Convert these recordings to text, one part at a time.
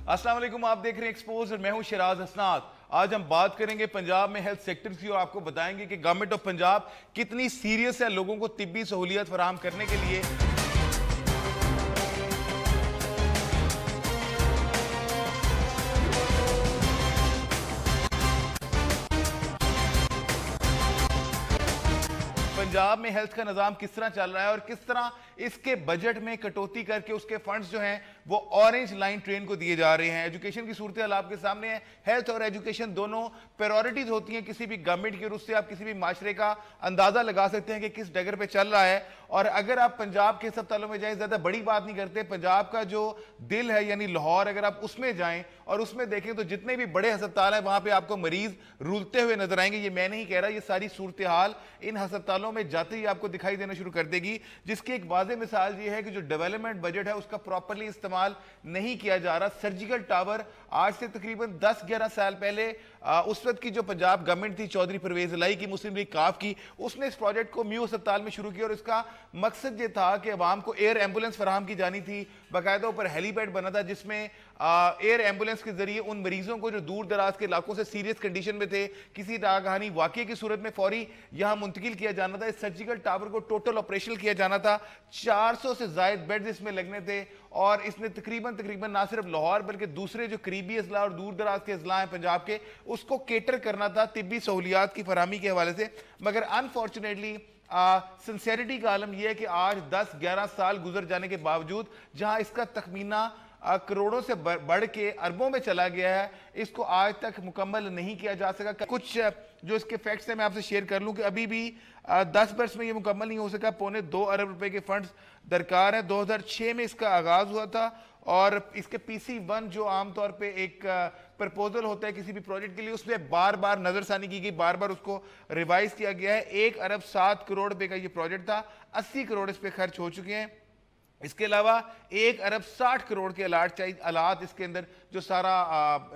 अस्सलाम वालेकुम, आप देख रहे हैं एक्सपोज और मैं हूं शिराज हसनात। आज हम बात करेंगे पंजाब में हेल्थ सेक्टर की और आपको बताएंगे कि गवर्नमेंट ऑफ पंजाब कितनी सीरियस है लोगों को तिब्बी सहूलियत फराहम करने के लिए। पंजाब में हेल्थ का निजाम किस तरह चल रहा है और किस तरह इसके बजट में कटौती करके उसके फंड्स जो हैं वो ऑरेंज लाइन ट्रेन को दिए जा रहे हैं। एजुकेशन की सूरत हाल आपके सामने है। हेल्थ और एजुकेशन दोनों प्रायोरिटीज होती हैं किसी भी गवर्नमेंट की, और उससे आप किसी भी माशरे का अंदाजा लगा सकते हैं कि किस डगर पे चल रहा है। और अगर आप पंजाब के अस्पतालों में जाएं, ज्यादा बड़ी बात नहीं करते, पंजाब का जो दिल है यानी लाहौर, अगर आप उसमें जाएं और उसमें देखें तो जितने भी बड़े अस्पताल हैं वहां पे आपको मरीज रुलते हुए नजर आएंगे। ये मैं नहीं कह रहा, ये सारी सूरत हाल इन अस्पतालों में जाते ही आपको दिखाई देना शुरू कर देगी, जिसकी एक वाज़ेह मिसाल ये है कि जो डेवलपमेंट बजट है उसका प्रॉपर्ली इस्तेमाल नहीं किया जा रहा। सर्जिकल टावर आज से तकरीबन 10-11 साल पहले उस वक्त की जो पंजाब गवर्नमेंट थी, चौधरी परवेज इलाही की, मुस्लिम लीग काफ की, उसने इस प्रोजेक्ट को म्यू अस्पताल में शुरू किया और इसका मकसद ये था कि अवाम को एयर एम्बुलेंस फराहम की जानी थी। बाकायदा ऊपर हेलीपैड बना था जिसमें एयर एम्बुलेंस के जरिए उन मरीजों को जो दूर दराज के इलाकों से सीरियस कंडीशन में थे, किसी नागहानी वाकये की सूरत में फौरी यहां मुंतकिल किया जाना था। इस सर्जिकल टावर को टोटल ऑपरेशनल किया जाना था। 400 से ज्यादा बेड्स इसमें लगने थे और इसने तकरीबन ना सिर्फ लाहौर बल्कि दूसरे जो करीबी अजला और दूर दराज के अजला हैं पंजाब के, उसको केटर करना था तिब्बी सहूलियात की फराहमी के हवाले से। मगर अनफॉर्चुनेटली सिंसेरिटी का आलम यह है कि आज 10-11 साल गुजर जाने के बावजूद जहां इसका तखमीना करोड़ों से बढ़ के अरबों में चला गया है, इसको आज तक मुकम्मल नहीं किया जा सका। कुछ जो इसके फैक्ट्स हैं मैं आपसे शेयर कर लूं कि अभी भी 10 वर्ष में ये मुकम्मल नहीं हो सका। 2.25 अरब रुपए के फंड्स दरकार है। 2006 में इसका आगाज हुआ था और इसके PC1 जो आमतौर पे एक प्रपोजल होता है किसी भी प्रोजेक्ट के लिए, उसमें बार बार नजरसानी की गई, बार बार उसको रिवाइज किया गया है। 1 अरब 7 करोड़ रुपए का ये प्रोजेक्ट था, 80 करोड़ इस पे खर्च हो चुके हैं। इसके अलावा 1 अरब 60 करोड़ के आलात इसके अंदर जो सारा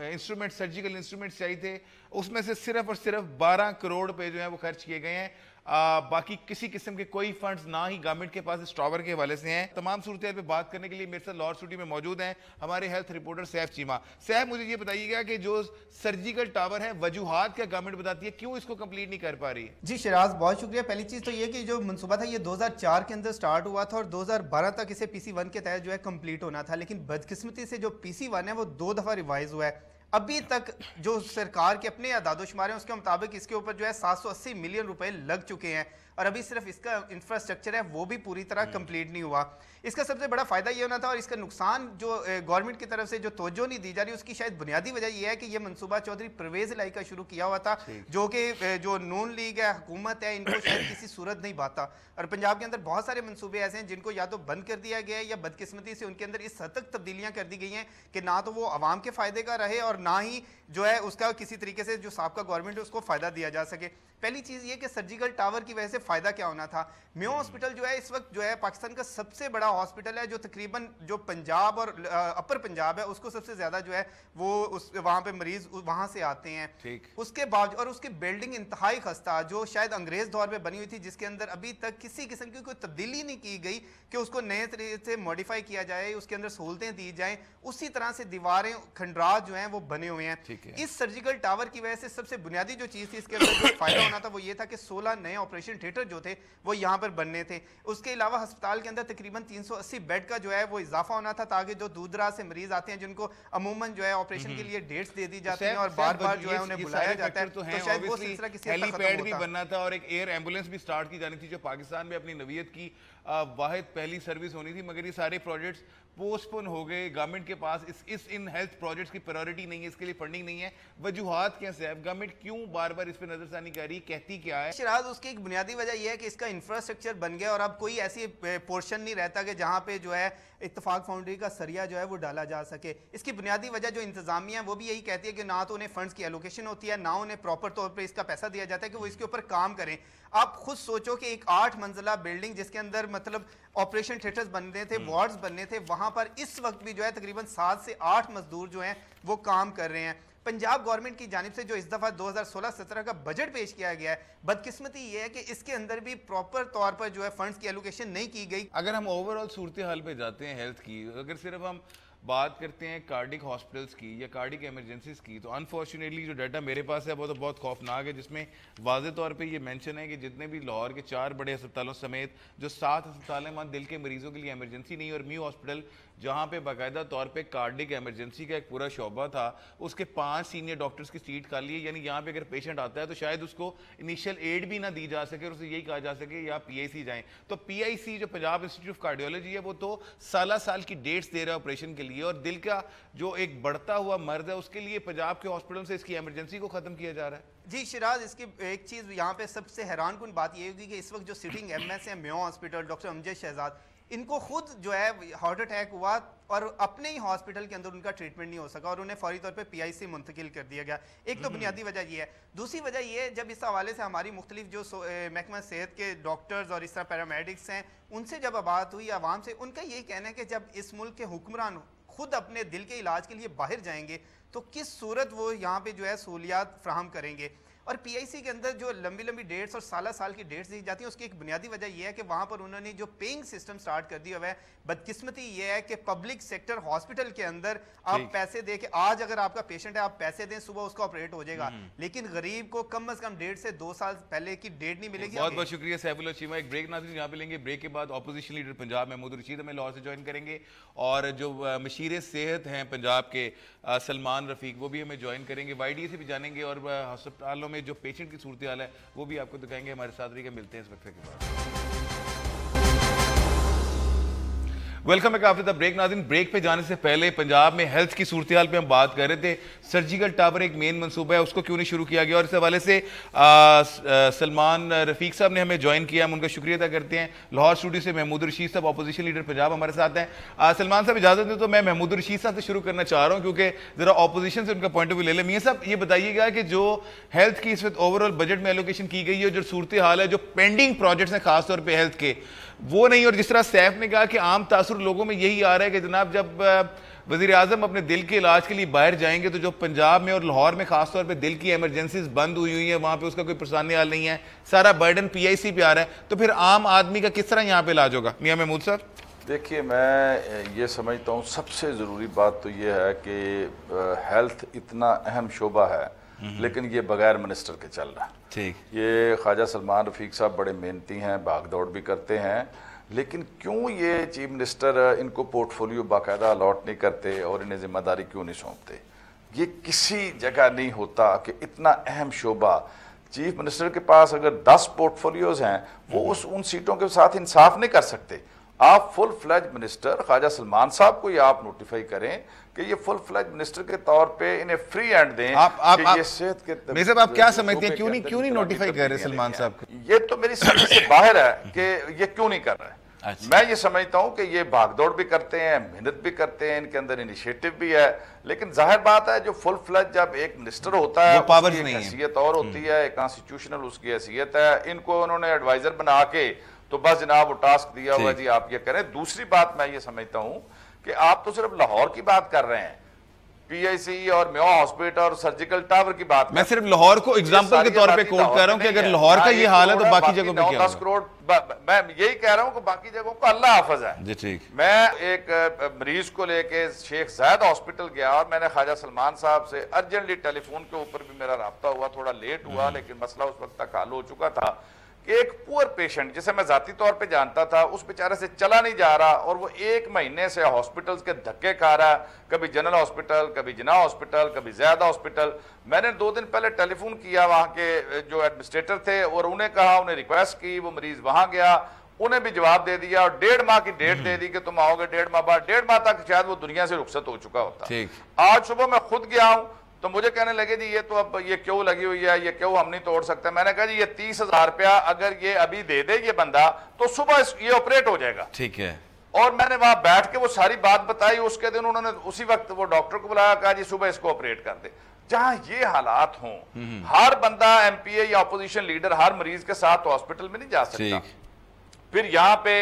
इंस्ट्रूमेंट, सर्जिकल इंस्ट्रूमेंट चाहिए थे, उसमें से सिर्फ और सिर्फ 12 करोड़ रुपए जो है वो खर्च किए गए हैं। बाकी किसी किस्म के कोई फंड्स ना ही गवर्नमेंट के पास इस टावर के हवाले से हैं। तमाम सूरत पे बात करने के लिए मेरे साथ लाहौर स्टूडियो में मौजूद हैं हमारे हेल्थ रिपोर्टर सैफ चीमा। सैफ, मुझे ये बताइएगा कि जो सर्जिकल टावर है, वजूहात क्या गवर्नमेंट बताती है, क्यों इसको कंप्लीट नहीं कर पा रही है? जी शिराज, बहुत शुक्रिया। पहली चीज तो ये कि जो मनसूबा था ये 2004 के अंदर स्टार्ट हुआ था और 2012 तक इसे PC1 के तहत जो है कंप्लीट होना था, लेकिन बदकिस्मती से जो PC1 है वो 2 दफा रिवाइज हुआ है। अभी तक जो सरकार के अपने आदादोशुमार हैं उसके मुताबिक इसके ऊपर जो है 780 मिलियन रुपए लग चुके हैं और अभी सिर्फ इसका इंफ्रास्ट्रक्चर है वो भी पूरी तरह कंप्लीट नहीं हुआ। इसका सबसे बड़ा फायदा ये होना था और इसका नुकसान जो गवर्नमेंट की तरफ से जो तवज्जो नहीं दी जा रही, उसकी शायद बुनियादी वजह यह है कि यह मनसूबा चौधरी परवेज इलाही का शुरू किया हुआ था, जो कि जो नून लीग है, हुकूमत है, इनको शायद किसी सूरत नहीं बाता। और पंजाब के अंदर बहुत सारे मनसूबे ऐसे हैं जिनको या तो बंद कर दिया गया है या बदकिस्मती से उनके अंदर इस हद तक तब्दीलियां कर दी गई हैं कि ना तो वो आवाम के फायदे का रहे और ना ही जो है उसका किसी तरीके से जो साबका गवर्नमेंट है उसको फायदा दिया जा सके। पहली चीज ये कि सर्जिकल टावर की वजह से फायदा क्या होना था। म्यो हॉस्पिटल जो है इस वक्त जो है पाकिस्तान का सबसे बड़ा हॉस्पिटल है, जो तकरीबन जो पंजाब और अपर पंजाब है उसको सबसे ज्यादा जो है वो वहां पे मरीज वहां से आते हैं। उसके बाद और उसकी बिल्डिंग इंतहाई खस्ता, जो शायद अंग्रेज दौर में बनी हुई थी, जिसके अंदर अभी तक किसी किस्म की कोई तब्दीली नहीं की गई कि उसको नए तरीके से मॉडिफाई किया जाए, उसके अंदर सहूलतें दी जाएं। उसी तरह से दीवारें, खंडरात जो हैं वो बने हुए हैं। इस सर्जिकल टावर की वजह से सबसे बुनियादी जो चीज थी इसके अंदर जो फायदा होना था वो ये था कि 16 नए ऑपरेशन थिएटर जो थे वो यहाँ पर बनने थे। उसके अलावा अस्पताल के अंदर तकरीबन 380 बेड का जो है वो इजाफा होना था, ताकि जो दूर दराज से मरीज आते हैं जिनको अमूमन जो है ऑपरेशन के लिए डेट्स दे दी जाती हैं और बार बार जो है उन्हें बुलाया जाता है, तो शायद वो सिलसिला किसी हेलीपैड भी बनना था और एक एयर एम्बुलेंस भी स्टार्ट की जानी थी जो पाकिस्तान में अपनी नवीयत की वाहिद पहली सर्विस होनी थी। मगर ये सारे प्रोजेक्ट्स पोस्टपोन हो गए। गवर्नमेंट के पास इन हेल्थ प्रोजेक्ट्स की प्रायोरिटी नहीं है, इसके लिए फंडिंग नहीं है। वजूहात क्या है, गवर्नमेंट क्यों बार बार इस पर नजरसानी कर रही, कहती क्या है? शिराज, उसकी एक बुनियादी वजह यह है कि इसका इंफ्रास्ट्रक्चर बन गया और अब कोई ऐसी पोर्शन नहीं रहता कि जहां पे जो है इत्तफाक फाउंड्री का सरिया जो है वो डाला जा सके। इसकी बुनियादी वजह जो इंतजामिया है वो भी यही कहती है कि ना तो उन्हें फंड्स की एलोकेशन होती है, ना उन्हें प्रॉपर तौर पर इसका पैसा दिया जाता है कि वो इसके ऊपर काम करें। आप खुद सोचो कि एक 8 मंजिला बिल्डिंग जिसके अंदर मतलब ऑपरेशन थिएटर्स बनने थे, वार्ड्स बनने थे, वहां पर इस वक्त भी जो है तकरीबन 7 से 8 मजदूर जो हैं वो काम कर रहे हैं। पंजाब गवर्नमेंट की जानिब से जो इस दफा 2016-17 का बजट पेश किया गया है, बदकिस्मती ये है कि इसके अंदर भी प्रॉपर तौर पर जो है फंड्स की एलोकेशन नहीं की गई। अगर हम ओवरऑल सूरत हाल पे जाते हैं हेल्थ की, अगर सिर्फ हम बात करते हैं कार्डिक हॉस्पिटल्स की या कार्डिक इमरजेंसीज की, तो अनफॉर्चुनेटली जो डाटा मेरे पास है वो तो बहुत खौफनाक है, जिसमें वाज़े तौर पे ये मेंशन है कि जितने भी लाहौर के 4 बड़े अस्पतालों समेत जो 7 अस्पताल हैं वहाँ दिल के मरीजों के लिए इमरजेंसी नहीं, और म्यू हॉस्पिटल जहाँ पे बाकायदा तौर पे कार्डिक इमरजेंसी का एक पूरा शोबा था, उसके 5 सीनियर डॉक्टर्स की सीट खाली है। यानी यहाँ पे अगर पेशेंट आता है तो शायद उसको इनिशियल एड भी ना दी जा सके और उसे यही कहा जा सके या PIC जाएं। तो PIC जो पंजाब इंस्टीट्यूट ऑफ कार्डियोलॉजी है वो तो साल की डेट्स दे रहा है ऑपरेशन के लिए, और दिल का जो एक बढ़ता हुआ मर्ज है उसके लिए पंजाब के हॉस्पिटल से इसकी इमरजेंसी को खत्म किया जा रहा है। जी शिराज, इसकी एक चीज़ यहाँ पे सबसे हैरान कुन बात ये होगी कि इस वक्त जो सिटिंग MS है Mayo hospital, doctor Amjad Shahzad, इनको खुद जो है हार्ट अटैक हुआ और अपने ही हॉस्पिटल के अंदर उनका ट्रीटमेंट नहीं हो सका और उन्हें फौरी तौर पे PIC मुंतकिल कर दिया गया। एक तो बुनियादी वजह ये है। दूसरी वजह ये है, जब इस हवाले से हमारी मुख्तलिफ जो महकमा सेहत के डॉक्टर्स और इस तरह पैरामेडिक्स हैं उनसे जब बात हुई आवाम से, उनका यही कहना है कि जब इस मुल्क के हुक्मरान खुद अपने दिल के इलाज के लिए बाहर जाएंगे तो किस सूरत वो यहाँ पे जो है सहूलियात फ्राहम करेंगे। और PIC के अंदर जो लंबी लंबी डेट्स और साल की डेट्स दी जाती हैं उसकी एक बुनियादी वजह यह है कि वहाँ पर उन्होंने जो पेइंग सिस्टम स्टार्ट कर दिया हुआ है। बदकिस्मती ये है कि पब्लिक सेक्टर हॉस्पिटल के अंदर आप पैसे दे के, आज अगर आपका पेशेंट है आप पैसे दें, सुबह उसका ऑपरेट हो जाएगा, लेकिन गरीब को कम अज कम 1.5 से 2 साल पहले की डेट नहीं मिलेगी। बहुत बहुत शुक्रिया सैफुल्लाह चीमा। एक ब्रेक नाज़रीन यहाँ पे लेंगे, ब्रेक के बाद ऑपोजिशन लीडर पंजाब महमूद रशीद हमें लाहौर से ज्वाइन करेंगे, और जो मशीर सेहत हैं पंजाब के सलमान रफीक वो भी हमें ज्वाइन करेंगे, YDA से भी जानेंगे, और अस्पतालों में जो पेशेंट की सूरत हाल है वो भी आपको दिखाएंगे। हमारे साथ रहिएगा, मिलते हैं इस वक्त के बाद। Welcome back after the break. नाज़रीन, ब्रेक पे जाने से पहले पंजाब में हेल्थ की सूरत हाल पे हम बात कर रहे थे। सर्जिकल टावर एक मेन मनसूबा है, उसको क्यों नहीं शुरू किया गया, और इस हवाले से सलमान रफीक साहब ने हमें ज्वाइन किया, हम उनका शुक्रिया अदा करते हैं। लाहौर स्टूडियो से महमूद रशीद साहब, अपोजिशन लीडर पंजाब, हमारे साथ हैं। सलमान साहब इजाजत दें तो मैं महमूद रशीद साहब से शुरू करना चाह रहा हूँ, क्योंकि जरा ऑपोजिशन से उनका पॉइंट ऑफ व्यू ले लें। मियां साहब, ये बताइएगा कि जो हेल्थ की इस वक्त ओवरऑल बजट में एलोकेशन की गई है, जो सूरत हाल है, जो पेंडिंग प्रोजेक्ट्स हैं खासतौर पर हेल्थ के, वो नहीं, और जिस तरह सैफ ने कहा कि आम तासुर लोगों में यही आ रहा है कि जनाब जब वज़ीर आज़म अपने दिल के इलाज के लिए बाहर जाएंगे तो जो पंजाब में और लाहौर में खासतौर पे दिल की इमरजेंसीज बंद हुई है, वहाँ पे उसका कोई परेशानी हाल नहीं है, सारा बर्डन PIC पे आ रहा है, तो फिर आम आदमी का किस तरह यहाँ पे इलाज होगा? मियां महमूद साहब। देखिए, मैं ये समझता हूँ सबसे ज़रूरी बात तो ये है कि हेल्थ इतना अहम शोबा है, लेकिन ये बगैर मिनिस्टर के चल रहा है। ठीक, ये ख्वाजा सलमान रफीक साहब बड़े मेहनती हैं, भाग दौड़ भी करते हैं, लेकिन क्यों ये चीफ मिनिस्टर इनको पोर्टफोलियो बाकायदा अलॉट नहीं करते और इन्हें जिम्मेदारी क्यों नहीं सौंपते? ये किसी जगह नहीं होता कि इतना अहम शोबा चीफ मिनिस्टर के पास अगर 10 पोर्टफोलियोज हैं वो उन सीटों के साथ इंसाफ नहीं कर सकते। आप full fledged minister Khawaja Salman साहब को आप नोटिफाई करें कि ये फुल फ्लैज मिनिस्टर के तौर पे इन्हें फ्री हैंड दें। आप ये सेहत के साहब आप क्या समझते हैं, क्यों नहीं नोटिफाई कर रहे सलमान साहब? ये तो मेरी समझ से बाहर है कि ये क्यों नहीं कर रहे हैं। अच्छा। मैं ये समझता हूं कि ये भागदौड़ भी करते हैं, मेहनत भी करते हैं, इनके अंदर इनिशिएटिव भी है, लेकिन जाहिर बात है जो फुल फ्लैज जब एक मिनिस्टर होता है उसकी हैसियत और होती है, एक कॉन्स्टिट्यूशनल उसकी हैसियत है। इनको उन्होंने एडवाइजर बना के तो बस जनाब वो टास्क दिया हुआ जी आप ये करें। दूसरी बात मैं ये समझता हूं कि आप तो सिर्फ लाहौर की बात कर रहे हैं, PIC और मेयो हॉस्पिटल और सर्जिकल टावर की बात, मैं सिर्फ लाहौर को एग्जांपल के तौर पे कोट कर रहा हूं कि अगर लाहौर का ये हाल है तो बाकी जगहों पे क्या होगा? 10 करोड़, मैं यही कह रहा हूं कि बाकी जगहों को अल्लाह हाफिज है जी। ठीक, मैं एक मरीज को लेके शेख जायद हॉस्पिटल गया और मैंने ख्वाजा सलमान साहब से अर्जेंटली टेलीफोन के ऊपर भी मेरा राब्ता हुआ, थोड़ा लेट हुआ लेकिन मसला उस वक्त तक हल हो चुका था कि एक पुअर पेशेंट जिसे मैं जाती तौर पे जानता था उस बेचारे से चला नहीं जा रहा और वो 1 महीने से हॉस्पिटल्स के धक्के खा रहा है, कभी जनरल हॉस्पिटल, कभी जिना हॉस्पिटल, कभी ज्यादा हॉस्पिटल। मैंने 2 दिन पहले टेलीफोन किया वहां के जो एडमिनिस्ट्रेटर थे और उन्हें कहा, उन्हें रिक्वेस्ट की, वो मरीज वहां गया, उन्हें भी जवाब दे दिया और 1.5 माह की डेट दे दी कि तुम आओगे 1.5 माह बाद। 1.5 माह तक शायद वो दुनिया से रुखसत हो चुका होता। आज सुबह मैं खुद गया हूं तो मुझे कहने लगे जी ये तो अब ये क्यों लगी हुई है, ये क्यों हम नहीं तोड़ सकते। मैंने कहा जी ये 30,000 रुपया अगर ये अभी दे दे ये बंदा तो सुबह ये ऑपरेट हो जाएगा। ठीक है। और मैंने वहां बैठ के वो सारी बात बताई। उसके दिन उन्होंने उसी वक्त वो डॉक्टर को बुलाया, कहा जी सुबह इसको ऑपरेट कर दे। जहां ये हालात हों, हर बंदा MPA या अपोजिशन लीडर हर मरीज के साथ हॉस्पिटल में नहीं जा सकता। फिर यहाँ पे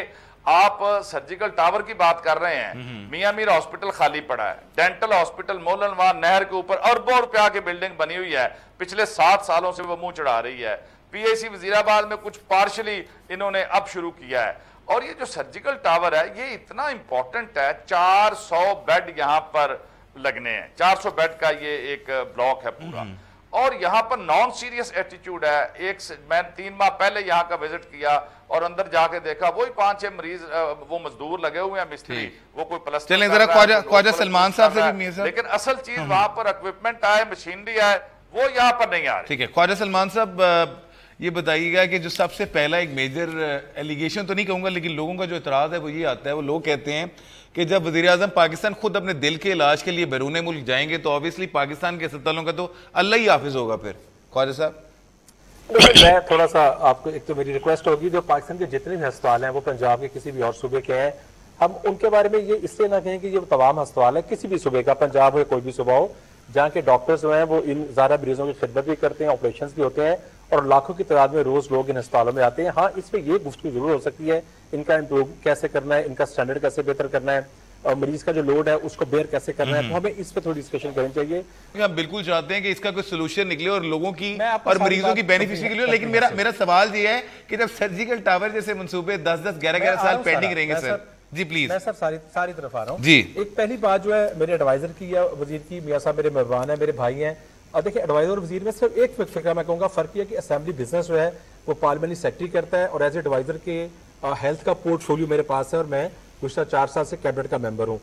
आप सर्जिकल टावर की बात कर रहे हैं, मियां मीर हॉस्पिटल खाली पड़ा है, डेंटल हॉस्पिटल मोलन वहां नहर के ऊपर अरबों रुपया की बिल्डिंग बनी हुई है, पिछले 7 सालों से वो मुंह चढ़ा रही है। PIC वजीराबाद में कुछ पार्शली इन्होंने अब शुरू किया है। और ये जो सर्जिकल टावर है ये इतना इंपॉर्टेंट है, 400 बेड यहाँ पर लगने हैं, 400 बेड का ये एक ब्लॉक है पूरा। और यहाँ पर नॉन सीरियस एटीट्यूड है। मैं 3 माह पहले यहाँ का विजिट किया और अंदर जाके देखा वही 5-6 मरीज, वो मजदूर लगे हुए हैं, मिस्त्री, वो कोई प्लस्तर चलें जरा ख्वाजा सलमान साहब से भी, लेकिन असल चीज वहां पर इक्विपमेंट आए, मशीनरी आए, वो यहाँ पर नहीं आ रही। ठीक है ख्वाजा सलमान साहब, ये बताइएगा कि जो सबसे पहला एक मेजर एलिगेशन तो नहीं कहूंगा, लेकिन लोगों का जो इतराज है वो ये आता है, वो लोग कहते हैं कि जब वज़ीर-ए-आज़म पाकिस्तान खुद अपने दिल के इलाज के लिए बैरून मुल्क जाएंगे तो ऑब्वियसली पाकिस्तान के अस्पतालों का तो अल्लाह ही हाफिज होगा। फिर ख्वाजा साहब, मैं थोड़ा सा आपको, एक तो मेरी रिक्वेस्ट होगी, जो पाकिस्तान के जितने भी अस्पताल हैं वो पंजाब के किसी भी और सूबे के हैं, हम उनके बारे में ये इसलिए ना कहें कि ये तमाम अस्पताल है किसी भी सूबे का, पंजाब हो कोई भी सूबा हो, जहाँ के डॉक्टर्स जो हैं वो इन ज़्यादा मरीजों की खिदमत भी करते हैं, ऑपरेशन भी होते हैं और लाखों की तादाद में रोज लोग इन अस्पतालों में आते हैं। हाँ, इस पर यह गुफ्तगू जरूर हो सकती है, इनका इम्प्रूव कैसे करना है, इनका स्टैंडर्ड कैसे बेहतर करना है, और मरीज का जो लोड है उसको बेयर कैसे करना है, तो हमें इस पे थोड़ी डिस्कशन करनी चाहिए। हम बिल्कुल चाहते हैं कि इसका कोई सोल्यूशन निकले और लोगों की और मरीजों की बेनिफिशियरी के लिए, लेकिन मेरा सवाल ये है कि जब सर्जिकल टावर जैसे मंसूबे 10-10, 11-11 साल पेंडिंग रहेंगे सर जी, प्लीज। मैं सर सारी तरफ आ रहा हूँ जी। एक पहली बात जो है मेरे एडवाइजर की है, वजीर की, मियां साहब मेरे मेहमान है, मेरे भाई हैं, और देखिए एडवाइजर और वजीर में सिर्फ एक फिक्र मैं कहूँगा फर्क है कि असेंबली बिजनेस जो है वो पार्लियामेंट्री सेक्रेटरी करता है और एज एडवाइजर के हेल्थ का पोर्टफोलियो मेरे पास है और मैं पिछले 4 साल से कैबिनेट का मेंबर हूँ।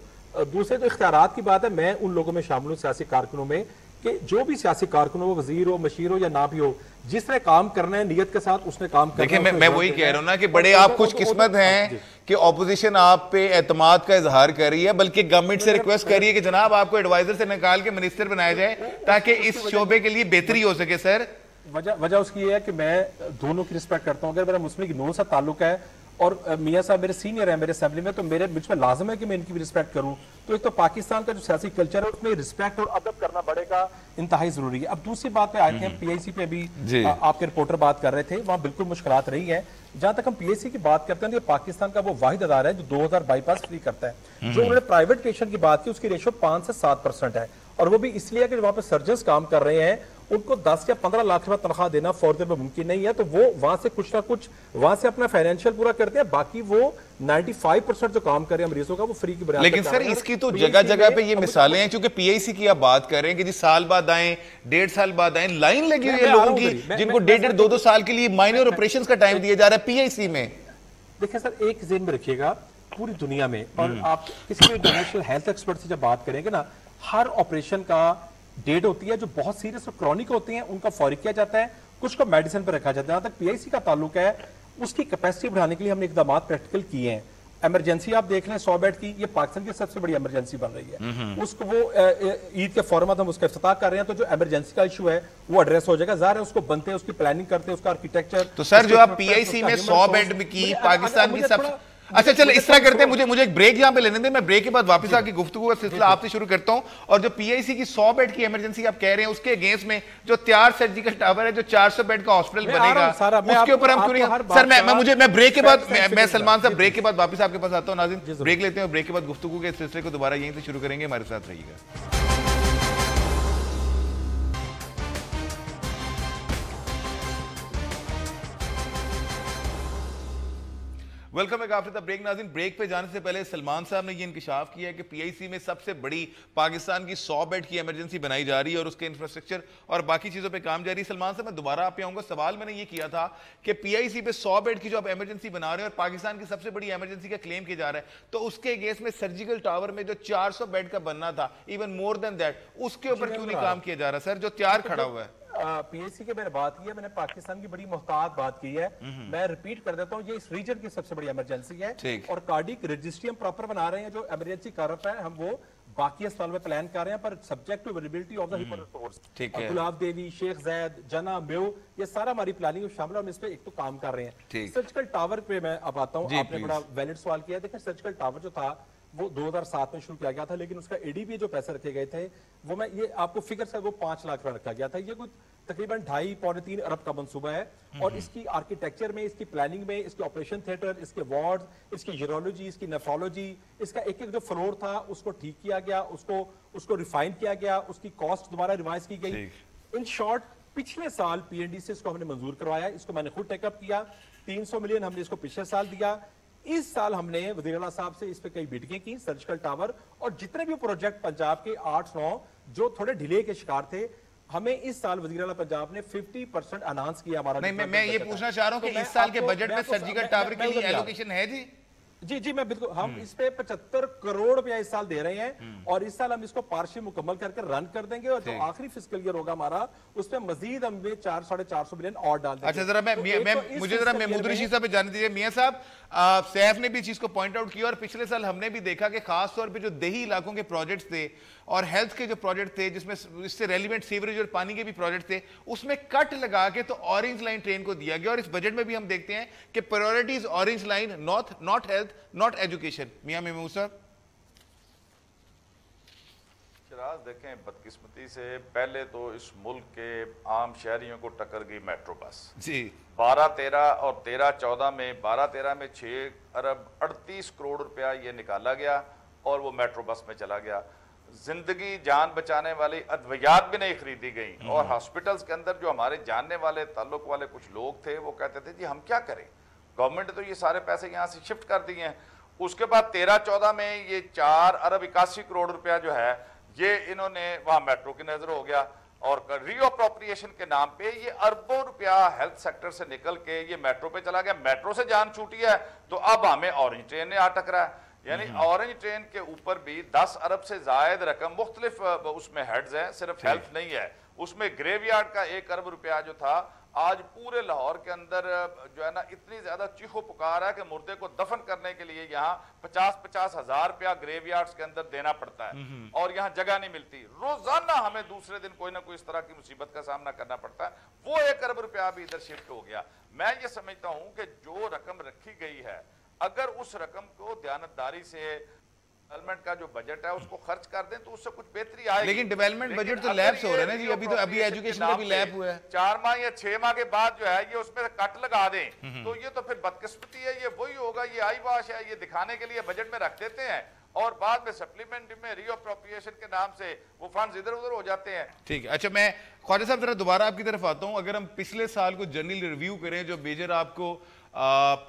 दूसरे तो इख्तियारात की बात है, मैं उन लोगों में शामिल हूँ सियासी कारकुनों में कि जो भी सियासी कारकुन हो, वजीर हो, मशीर हो या ना भी हो, जिसने काम करना है नियत के साथ उसने काम करना है। देखिए मैं वही कह रहा हूँ ना कि बड़े आप खुशकिस्मत हैं कि ऑपोजिशन आप पे एतमाद का इजहार कर रही है, बल्कि गवर्नमेंट से रिक्वेस्ट कर रही है कि जनाब आपको एडवाइजर से निकाल के मिनिस्टर बनाया जाए ताकि इस शोबे के लिए बेहतरी हो सके। सर वजह उसकी ये है कि मैं दोनों की रिस्पेक्ट करता हूँ। अगर मेरा मुस्लिम लीग नून से ताल्लुक है और मियां साहब मेरे सीनियर हैं मेरे असेंबली में, तो मेरे बीच में लाजम है कि मैं इनकी भी रिस्पेक्ट करूं। तो एक तो पाकिस्तान का जो सियासी कल्चर है उसमें रिस्पेक्ट और अदब करना बढ़ेगा, इंतहाई जरूरी है। अब दूसरी बात पे आते हैं, PIC पे भी आपके रिपोर्टर बात कर रहे थे, वहां बिल्कुल मुश्किलात रही है। जहां तक हम PIC की बात करते हैं तो पाकिस्तान का वो वाहिद अदारा है जो 2000 बाईपास फ्री करता है। जो उन्होंने प्राइवेट पेशेंट की बात की उसकी रेशो 5 से 7% है, और वो भी इसलिए कि वहां पे सर्जन्स काम कर रहे हैं, उनको 10 या 15 लाख रुपया तनख्वाह देना फौरन में मुमकिन नहीं है, तो वो वहां से कुछ ना कुछ वहां से अपना फाइनेंशियल पूरा करते हैं, बाकी वो 95% जो काम कर रहे हैं मरीजों का वो फ्री की बुनियाद। लेकिन सर इसकी तो जगह जगह पे ये मिसालें हैं, क्योंकि PIC की आप बात कर रहे हैं कि जी साल बाद आए, 1.5 साल बाद आए, लाइन लगी हुई है लोगों की जिनको 1.5, 2-2 साल के लिए माइनर ऑपरेशंस का टाइम दिया जा रहा है PIC में। देखिए सर, एक ज़हन में रखिएगा, पूरी दुनिया में और आप किसी भी इंटरनेशनल हेल्थ एक्सपर्ट से जब बात करेंगे ना, हर ऑपरेशन का डेट होती है, जो बहुत सीरियस और क्रॉनिक होते हैं उनका फौरी किया जाता है, कुछ को मेडिसिन पर रखा जाता है। जहां तक PIC का ताल्लुक है, उसकी कैपेसिटी बढ़ाने के लिए हमने इकदाम प्रैक्टिकल किए हैं। इमरजेंसी आप देख लें 100 बेड की, ये पाकिस्तान की सबसे बड़ी इमरजेंसी बन रही है। उसको वो ईद के फौरन बाद हम उसका इफ्तिताह कर रहे हैं, तो जो इमरजेंसी का इशू है वो एड्रेस हो जाएगा। ज़ाहिर है उसको बनते हैं, उसकी प्लानिंग करते हैं, उसका आर्किटेक्चर। तो सर जो आप PIC में 100 बेड में की पाकिस्तान की सब, अच्छा चलो इस तरह करते हैं, मुझे एक ब्रेक यहां पे लेने दें, मैं ब्रेक के बाद वापस आके गुफ्तगू का सिलसिला आपसे शुरू करता हूं। और जो PIC की 100 बेड की इमरजेंसी आप कह रहे हैं, उसके अगेंस्ट में जो तैयार सर्जिकल टावर है, जो 400 बेड का हॉस्पिटल बनेगा, उसके ऊपर हम क्यों नहीं सर, मैं ब्रेक के बाद, मैं सलमान साहब ब्रेक के बाद वापस आपके पास आता हूं। नाज़रीन ब्रेक लेते हैं और ब्रेक के बाद गुफ्तगू के सिलसिले को दोबारा यहीं से शुरू करेंगे, हमारे साथ रहिएगा। Welcome back after the break. नाज़रीन ब्रेक पे जाने से पहले सलमान साहब ने ये इंकशाफ किया है कि PIC में सबसे बड़ी पाकिस्तान की 100 बेड की इमरजेंसी बनाई जा रही है और उसके इंफ्रास्ट्रक्चर और बाकी चीज़ों पे काम जारी है। सलमान साहब मैं दोबारा आप पे आऊँगा, सवाल मैंने ये किया था कि PIC पे 100 बेड की जो आप इमरजेंसी बना रहे हैं और पाकिस्तान की सबसे बड़ी इमरजेंसी का क्लेम किया जा रहा है, तो उसके अगेंस्ट में सर्जिकल टावर में जो 400 बेड का बनना था, इवन मोर देन दैट, उसके ऊपर क्यों नहीं काम किया जा रहा सर, जो तैयार खड़ा हुआ है? PIC की मैंने बात की है, मैंने पाकिस्तान की बड़ी मोहतात बात की है, मैं रिपीट कर देता हूँ, ये इस रीजन की सबसे बड़ी इमरजेंसी है और कार्डिक रजिस्ट्री हम प्रॉपर बना रहे हैं। जो इमरजेंसी कारत है हम वो बाकी अस्पताल में प्लान कर रहे हैं, पर subject to availability of the human resource. Gulab Devi, Sheikh Zaid, Jinnah, Mayo, ये सारा हमारी प्लानिंग में शामिल है, हम इस पे एक तो काम कर रहे हैं। सर्जिकल टावर पे मैं अब आता हूँ, आपने बड़ा वैलिड सवाल किया। देखिए सर्जिकल टावर जो था वो 2007 में शुरू किया गया था, लेकिन उसका ADP जो पैसे रखे गए थे वो मैं ये आपको फिगर से वो 5 लाख रुपया रखा गया था। ये कुछ तकरीबन 2.5-3 अरब का मंसूबा है और इसकी आर्किटेक्चर में, इसकी प्लानिंग में, इसके ऑपरेशन थिएटर, इसके वार्ड, इसकी यूरोलॉजी, इसकी नेफ्रोलॉजी, इसका एक जो फ्लोर था उसको ठीक किया गया, उसको रिफाइन किया गया, उसकी कॉस्ट दोबारा रिवाइज की गई। इन शॉर्ट पिछले साल पीएनडी से इसको हमने मंजूर करवाया, इसको मैंने खुद टेकअप किया, 300 मिलियन हमने इसको पिछले साल दिया। इस साल हमने वज़ीर आला साहब से इस पे कई मीटिंगें की, सर्जिकल टावर और जितने भी प्रोजेक्ट पंजाब के 8-9 जो थोड़े डिले के शिकार थे, हमें इस साल वज़ीर आला पंजाब ने 50% अनाउंस किया हमारा। नहीं, मैं ये पूछना चाह रहा हूं कि इस साल के बजट में सर्जिकल टावर के लिए एलोकेशन है जी? जी, मैं बिल्कुल, हम इस पे 75 करोड़ रुपया इस साल दे रहे हैं और इस साल हम इसको पार्शियल मुकम्मल करके रन कर देंगे और जो आखिरी फिस्कल ईयर होगा हमारा, उस पे मजीद हम 400-450 मिलियन और डाल देंगे। अच्छा, जरा मुझे जरा महमूद रशीद साहब पे जाने दीजिए। मियां साहब, सैफ ने भी चीज को पॉइंट आउट किया और पिछले साल हमने भी देखा कि खास तौर पे जो देही इलाकों के प्रोजेक्ट्स थे और हेल्थ के जो प्रोजेक्ट थे, जिसमें इससे रेलिवेंट सीवरेज और पानी के भी प्रोजेक्ट थे, उसमें कट लगा के तो ऑरेंज लाइन ट्रेन को दिया गया और इस बजट में भी हम देखते हैं कि priorities orange line, not health, not education. Mian Mahmood साहब, चिराज देखें, बदकिस्मती से पहले तो इस मुल्क के आम शहरियों को टक्कर गई मेट्रो बस जी। 12-13 और 13-14 में 12-13 में 6 अरब 38 करोड़ रुपया ये निकाला गया और वो मेट्रो बस में चला गया। जिंदगी जान बचाने वाली अद्वियात भी नहीं खरीदी गई और हॉस्पिटल्स के अंदर जो हमारे जानने वाले ताल्लुक वाले कुछ लोग थे वो कहते थे जी हम क्या करें, गवर्नमेंट ने तो ये सारे पैसे यहाँ से शिफ्ट कर दिए हैं। उसके बाद 13-14 में ये 4 अरब 81 करोड़ रुपया जो है ये इन्होंने वहां मेट्रो की नजर हो गया और रीअप्रोप्रिएशन के नाम पे ये अरबों रुपया हेल्थ सेक्टर से निकल के ये मेट्रो पे चला गया। मेट्रो से जान छूटी है तो अब हमें ऑरेंज ट्रेन ने आ टकरा है, यानी ऑरेंज ट्रेन के ऊपर भी 10 अरब से जायद रकम मुख्तलिफ उसमें हेड्स हैं, सिर्फ हेल्थ नहीं है। उसमें ग्रेवयार्ड का 1 अरब रुपया जो था, आज पूरे लाहौर के अंदर जो है ना इतनी ज्यादा चीखो पुकार है कि मुर्दे को दफन करने के लिए यहाँ 50-50 हजार रुपया ग्रेवयार्ड्स के अंदर देना पड़ता है और यहाँ जगह नहीं मिलती। रोजाना हमें दूसरे दिन कोई ना कोई इस तरह की मुसीबत का सामना करना पड़ता है। वो 1 अरब रुपया भी इधर शिफ्ट हो गया। मैं ये समझता हूँ कि जो रकम रखी गई है, अगर उस रकम को दयानतदारी से डेवलपमेंट का जो बजट है उसको खर्च कर दें तो उससे कुछ बेहतरी आएगी। लेकिन डेवलपमेंट बजट तो लैप्स हो रहा है ना जी, अभी एजुकेशन का भी लैप हुआ है। 4 माह या 6 माह के बाद जो है ये उसमें कट लगा दें तो ये तो फिर बदकिस्मती है, ये वही होगा, ये आई वाश है, ये दिखाने के लिए बजट में रख देते हैं और बाद में सप्लीमेंट में रीअप्रोप्रिएशन के नाम से वो फंड्स इधर उधर हो जाते हैं। ठीक है, अच्छा मैं ख्वाजा साहब जरा दोबारा आपकी तरफ आता हूं। अगर हम पिछले साल को जनरल रिव्यू करें, जो मेजर आपको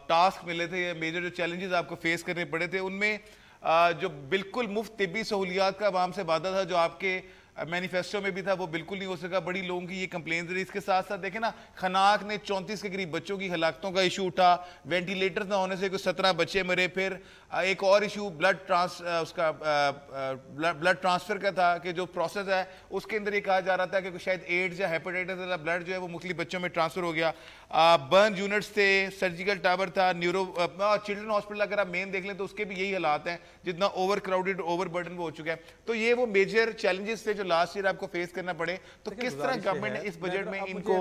टास्क मिले थे या मेजर जो चैलेंजेस आपको फेस करने पड़े थे, उनमें जो बिल्कुल मुफ्त तिब्बी सहूलियात का आवाम से वादा था जो आपके मैनिफेस्टो में भी था, वो बिल्कुल नहीं हो सका। बड़ी लोगों की ये कंप्लेंट रही। इसके साथ साथ देखें ना, खनाक ने 34 के करीब बच्चों की हलाकतों का इशू उठा, वेंटिलेटर ना होने से कुछ 17 बच्चे मरे। फिर एक और इशू ब्लड ट्रांसफर का था कि जो प्रोसेस है उसके अंदर ये कहा जा रहा था कि शायद एड्स या हेपेटाइटिस वाला ब्लड जो है वो मुख्तलिफ बच्चों में ट्रांसफर हो गया। बर्न यूनिट्स थे, सर्जिकल टावर था, न्यूरो चिल्ड्रन हॉस्पिटल अगर आप मेन देख लें तो उसके भी यही हालात हैं, जितना ओवर क्राउडेड ओवर बर्डन वो हो चुका है। तो ये वो मेजर चैलेंजेस थे जो लास्ट ईयर आपको फेस करना पड़े। तो किस तरह गवर्नमेंट ने इस बजट में इनको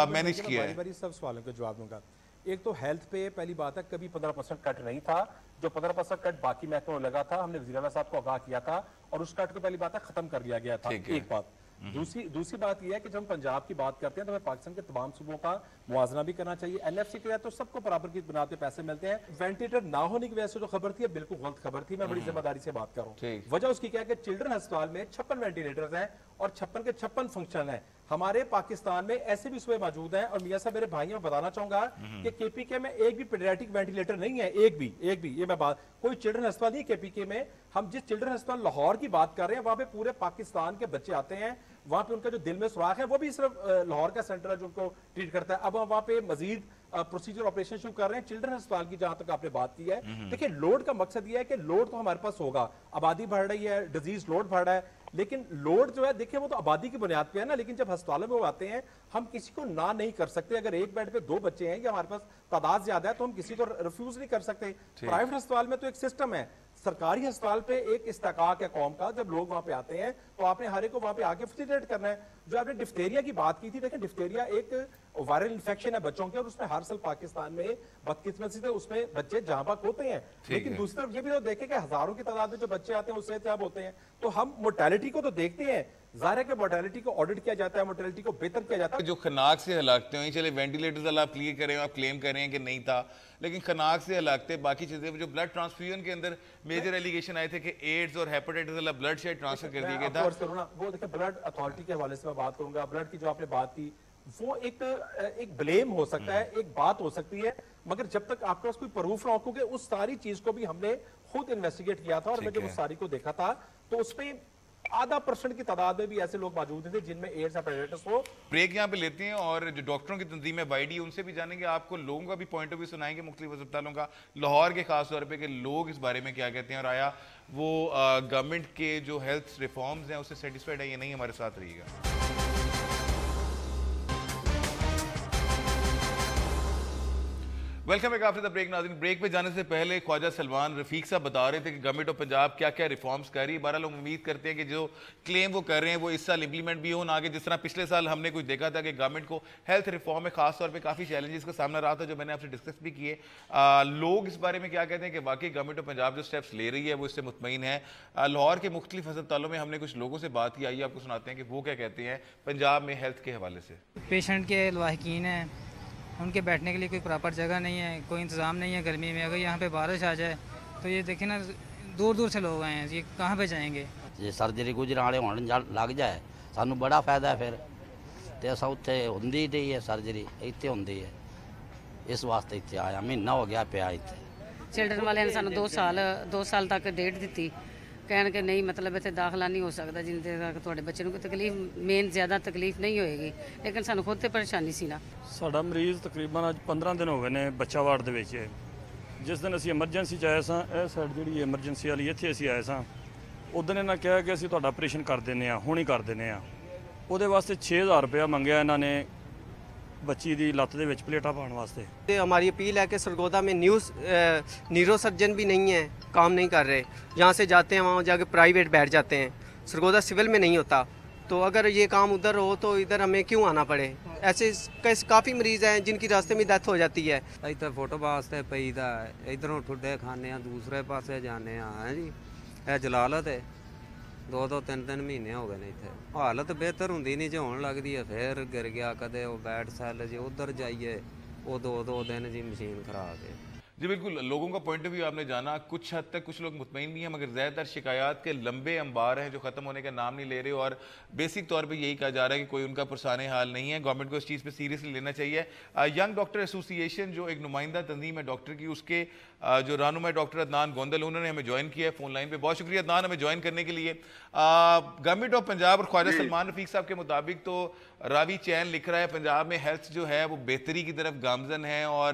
मैनेज किया है? सब सवालों के जवाब दूंगा। एक तो हेल्थ पे पहली बात है, कभी 15% कट नहीं था। जो 15% कट बाकी महकमों में लगा था, हमने वज़ीर आला साहब को आगाह किया था और उस कट को पहली बात है खत्म कर दिया गया था। एक बात। दूसरी बात यह है कि जब हम पंजाब की बात करते हैं तो हमें पाकिस्तान के तमाम सूबों का मुआवजा भी करना चाहिए। एनएफसी के तहत तो सबको बराबर की बुनियाद पे पैसे मिलते हैं। वेंटिलेटर ना होने की वजह से जो खबर थी, बिल्कुल गलत खबर थी। मैं बड़ी जिम्मेदारी से बात कर रहा हूँ। वजह उसकी क्या है कि चिल्ड्रन अस्पताल में 56 वेंटिलेटर्स हैं और 56 के 56 फंक्शन है। हमारे पाकिस्तान में ऐसे भी सूबे मौजूद हैं और मियां साहब मेरे भाइयों, बताना चाहूंगा कि केपीके में एक भी पीडियाट्रिक वेंटिलेटर नहीं है, एक भी ये मैं बात, कोई चिल्ड्रन अस्पताल नहीं केपीके में। हम जिस चिल्ड्रन अस्पताल लाहौर की बात कर रहे हैं वहां पे पूरे पाकिस्तान के बच्चे आते हैं, वहां पे उनका जो दिल में सुराख है वो भी सिर्फ लाहौर का सेंटर है जो उनको ट्रीट करता है। अब हम वहां पे मजीद प्रोसीजर ऑपरेशन शुरू कर रहे हैं चिल्ड्रन अस्पताल की, जहां तक आपने बात की है। देखिए, लोड का मकसद यह है कि लोड तो हमारे पास होगा, आबादी बढ़ रही है, डिजीज लोड बढ़ रहा है, लेकिन लोड जो है देखिए वो तो आबादी की बुनियाद पे है ना। लेकिन जब अस्पतालों में वो आते हैं, हम किसी को ना नहीं कर सकते। अगर एक बेड पे 2 बच्चे हैं या हमारे पास तादाद ज्यादा है तो हम किसी को रिफ्यूज नहीं कर सकते। प्राइवेट अस्पताल में तो एक सिस्टम है, सरकारी अस्पताल पे एक इस्तेकाक है कौम का। जब लोग वहां पे आते हैं तो आपने हर एक को वहां पे आके फैसिलिटेट करना है। जो आपने डिफ्थेरिया की बात की थी, देखिए डिफ्थेरिया एक वायरल इन्फेक्शन है बच्चों के और उसमें हर साल पाकिस्तान में बदकिस्मती से उसमें बच्चे जहां बाक होते हैं। लेकिन दूसरी तरफ ये भी तो देखें कि हजारों की तादाद में जो बच्चे आते हैं उससे सेहतयाब होते हैं। तो हम मोर्टेलिटी को तो देखते हैं, ज़ाहिर है कि मोर्टेलिटी को ऑडिट किया जाता है, मोर्टेलिटी को बेहतर किया जाता है। जो खनाक से हलाकते हुई, चले वेंटिलेटर्स आप क्लियर करें, आप क्लेम करें कि नहीं था, लेकिन खनाक से हलाकते बाकी चीजें, जो ब्लड ट्रांसफ्यूजन के अंदर मेजर एलिगेशन आए थे कि एड्स और हेपेटाइटिस वाला ब्लड शायद ट्रांसफर कर दिया गया था। वो देखिए, ब्लड अथॉरिटी के हवाले से मैं मैं बात करूंगा, ब्लड की जो आपने बात की, वो एक ब्लेम हो सकता है, एक बात हो सकती है, मगर जब तक आपके पास कोई प्रूफ ना हो, क्योंकि उस सारी चीज को भी हमने खुद इन्वेस्टिगेट किया था और मैं जब उस सारी को देखा था तो उसमें 0.5% की तादाद में भी ऐसे लोग मौजूद थे जिनमें एड्स हेपेटाइटिस हो। ब्रेक यहाँ पे लेते हैं और जो डॉक्टरों की तंजीम है वाईडी, उनसे भी जानेंगे, आपको लोगों का भी पॉइंट ऑफ व्यू सुनाएंगे मुख्तलिफ अस्पतालों का, लाहौर के खास तौर पे कि लोग इस बारे में क्या कहते हैं और आया वो गवर्नमेंट के जो हेल्थ रिफॉर्म्स हैं उससे सेटिस्फाइड है या नहीं। हमारे साथ रहिएगा। Welcome back after the break. नाज़रीन, ब्रेक पे जाने से पहले ख्वाजा सलमान रफीक साहब बता रहे थे कि गवर्नमेंट ऑफ पंजाब क्या क्या रिफॉर्म्स कर रही है। 12 लोग उम्मीद करते हैं कि जो क्लेम वो कर रहे हैं वो इस साल इंप्लीमेंट भी हो ना, आगे जिस तरह पिछले साल हमने कुछ देखा था कि गवर्नमेंट को हेल्थ रिफॉर्म में खास तौर पे काफ़ी चैलेंजेस का सामना रहा था, जो मैंने आपसे डिस्कस भी किए। लोग इस बारे में क्या कहते हैं कि वाकई गवर्नमेंट ऑफ पंजाब जो स्टेप्स ले रही है वो इससे मुतमईन है। लाहौर के मुख्तलिफ अस्पतालों में हमने कुछ लोगों से बात की, आइए आपको सुनाते हैं कि वो क्या कहते हैं पंजाब में हेल्थ के हवाले से। पेशेंट के लाहिकीन हैं, उनके बैठने के लिए कोई प्रॉपर जगह नहीं है, कोई इंतज़ाम नहीं है। गर्मी में अगर यहाँ पे बारिश आ जाए तो ये देखें ना, दूर दूर से लोग आए हैं, ये कहाँ पे जाएंगे। जे सर्जरी गुजरण वाले होने लग जाए सानू बड़ा फायदा है, फिर तो अस उत्थे होंदी नहीं है सर्जरी, इत्थे होंदी है, इस वास्ते इत्थे आया। महीना हो गया पिया इत्थे। चिल्ड्रन वाले ने सानू 2 साल तक डेट दी, कहन के नहीं मतलब इतने दाखिला नहीं हो सकता जिन देर तक तुहाडे बच्चे को तकलीफ मेन ज़्यादा तकलीफ नहीं होएगी, लेकिन सानू खुद ते परेशानी सी ना। साडा मरीज़ तकरीबन अज 15 दिन हो गए ने बच्चा वार्ड दे विच। जिस दिन असीं एमरजेंसी च आए सां, इह साइड जिहड़ी एमरजेंसी वाली इत्थे असीं आए सां, उदन इन्हां कहा कि असीं तुहाडा ऑपरेशन कर दिंदे आ, हुण ही कर दिंदे आ। ਉਹਦੇ वास्ते 6000 रुपया मंगया ਇਹਨਾਂ ने बच्ची दी लत्त दे विच प्लेटा पाउण वास्ते। हमारी अपील है कि सरगोदा में न्यूरो सर्जन भी नहीं है, काम नहीं कर रहे। यहाँ से जाते हैं वहाँ जाके प्राइवेट बैठ जाते हैं, सरगोदा सिविल में नहीं होता। तो अगर ये काम उधर हो तो इधर हमें क्यों आना पड़े। ऐसे काफ़ी मरीज़ हैं जिनकी रास्ते में डेथ हो जाती है। इधर फोटो वास्ते पईदा, इधरों ठुड्डे खाने दूसरे पासे जाने हैं जी। यह जलालत है, 2-3 महीने हो गए ने इत्थे। हालत बेहतर होंदी नहीं, जो होने लगती है फिर गिर गया, कदे वो बैठ सैल जी उधर जाइए वो 2 दिन जी मशीन खराब है। जी बिल्कुल, लोगों का पॉइंट ऑफ व्यू आपने जाना। कुछ हद तक कुछ लोग मुतमईन भी हैं, मगर ज़्यादातर शिकायत के लंबे अंबार हैं जो ख़त्म होने का नाम नहीं ले रहे, और बेसिक तौर पे यही कहा जा रहा है कि कोई उनका पुरसाने हाल नहीं है। गवर्नमेंट को इस चीज़ पे सीरियसली लेना चाहिए। यंग डॉक्टर एसोसिएशन जो एक नुमाइंदा तंजीम है डॉक्टर की, उसके जो रहनुमा डॉक्टर अदनान गोंदल, उन्होंने हमें ज्वाइन किया है फ़ोन लाइन पर। बहुत शुक्रिया अदनान हमें ज्वाइन करने के लिए। गवर्नमेंट ऑफ पंजाब और ख्वाजा सलमान रफीक साहब के मुताबिक तो रावी चैन लिख रहा है पंजाब में हेल्थ जो है वो बेहतरी की तरफ गामजन है, और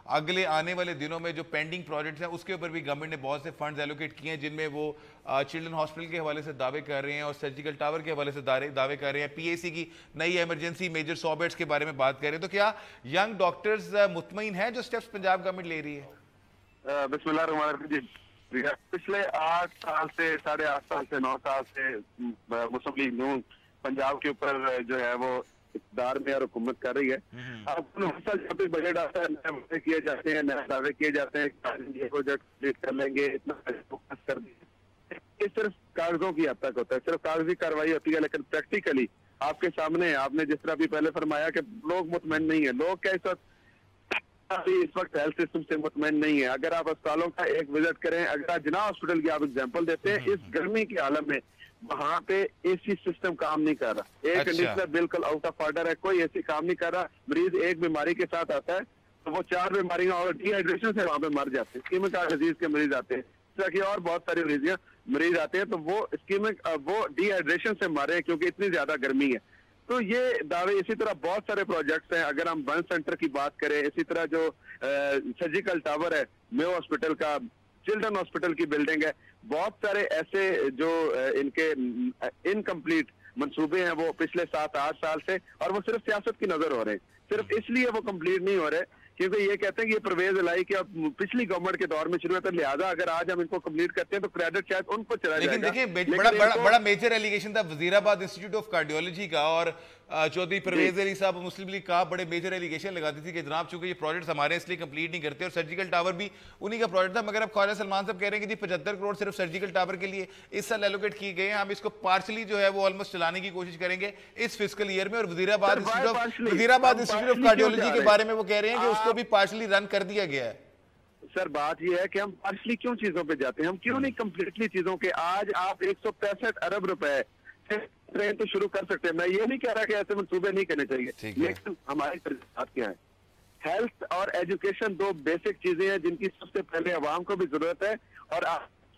अगले आने वाले दिनों में जो पेंडिंग प्रोजेक्ट्स हैं उसके ऊपर भी गवर्नमेंट ने बहुत से फंड्स एलोकेट किए हैं, जिनमें वो चिल्ड्रन हॉस्पिटल के हवाले से दावे कर रहे हैं और सर्जिकल टावर के हवाले से दावे कर रहे हैं। पीएसी की नई इमरजेंसी मेजर 100 बेड्स के बारे में बात कर रहे हैं। तो क्या यंग डॉक्टर्स मुतमईन हैं जो स्टेप्स पंजाब गवर्नमेंट ले रही है? बिस्मिल्लाह। पिछले 8 साल से 8.5 साल से 9 साल से मुस्लिम लीग नून पंजाब के ऊपर जो है वो इक़्तिदार में और हुकूमत कर रही है। अब जब भी बजट आता है नए वादे किए जाते हैं, नए दावे किए जाते हैं, ये प्रोजेक्ट कंप्लीट कर लेंगे, इतना फोकस कर दिया। ये सिर्फ कागजों की हद तक होता है, सिर्फ कागजी कार्रवाई होती है, लेकिन प्रैक्टिकली आपके सामने आपने जिस तरह भी पहले फरमाया कि लोग मुतमईन नहीं है। लोग क्या इस वक्त हेल्थ सिस्टम से मुतमईन नहीं है। अगर आप अस्पतालों का एक विजिट करें, अगर आप जिना हॉस्पिटल की आप एग्जाम्पल देते हैं, इस गर्मी के आलम में वहाँ पे एसी सिस्टम काम नहीं कर रहा, एयर कंडीशनर बिल्कुल आउट ऑफ ऑर्डर है, कोई एसी काम नहीं कर रहा। मरीज एक बीमारी के साथ आता है तो वो 4 बीमारियां और डिहाइड्रेशन से वहाँ पे मर जाते हैं। स्कीमिक हार्ट डिजीज के मरीज आते हैं, इस तरह की और बहुत सारी मरीज आते हैं, तो वो स्कीमिक वो डिहाइड्रेशन से मरे क्योंकि इतनी ज्यादा गर्मी है। तो ये दावे, इसी तरह बहुत सारे प्रोजेक्ट्स हैं। अगर हम बर्न सेंटर की बात करें, इसी तरह जो सर्जिकल टावर है मेयो हॉस्पिटल का, चिल्ड्रन हॉस्पिटल की बिल्डिंग है, बहुत सारे ऐसे जो इनके इनकम्प्लीट मंसूबे हैं वो पिछले 7-8 साल से, और वो सिर्फ सियासत की नजर हो रहे हैं। सिर्फ इसलिए वो कंप्लीट नहीं हो रहे क्योंकि ये कहते हैं कि ये परवेज इलाही के पिछली गवर्नमेंट के दौर में शुरू हुआ था, लिहाजा अगर आज हम इनको कंप्लीट करते हैं तो क्रेडिट शायद उनको चला जाएगा। लेकिन देखिए बड़ा मेजर एलिगेशन था वजीराबाद इंस्टीट्यूट ऑफ कार्डियोलॉजी का, और चौधरी परवेज अली साहब मुस्लिम लीग का बड़े मेजर एलिगेशन लगाती थी कि जनाब चूंकि ये प्रोजेक्ट हमारे इसलिए कंप्लीट नहीं करते, और सर्जिकल टावर भी उन्हीं का प्रोजेक्ट था। मगर अब ख्वाजा सलमान साहब कह रहे हैं कि 75 करोड़ सिर्फ सर्जिकल टावर के लिए इस साल एलोकेट किए गए हैं, हम इसको पार्शली जो है वो ऑलमोस्ट चलाने की कोशिश करेंगे इस फिस्कल ईयर में। और वजीराबाद इंस्टीट्यूट ऑफ कार्डियोलॉजी के बारे में वो कह रहे हैं कि उसको भी पार्शली रन कर दिया गया है। सर बात यह है कि हम पार्शली क्यों चीजों पे जाते हैं, हम क्यों नहीं कंप्लीटली चीजों के। आज आप 165 अरब रुपए ट्रेन तो शुरू कर सकते हैं। मैं ये नहीं कह रहा कि ऐसे मंसूबे नहीं करने चाहिए, लेकिन हमारी तरजीहात क्या है? हेल्थ और एजुकेशन दो बेसिक चीजें हैं जिनकी सबसे पहले अवाम को भी जरूरत है। और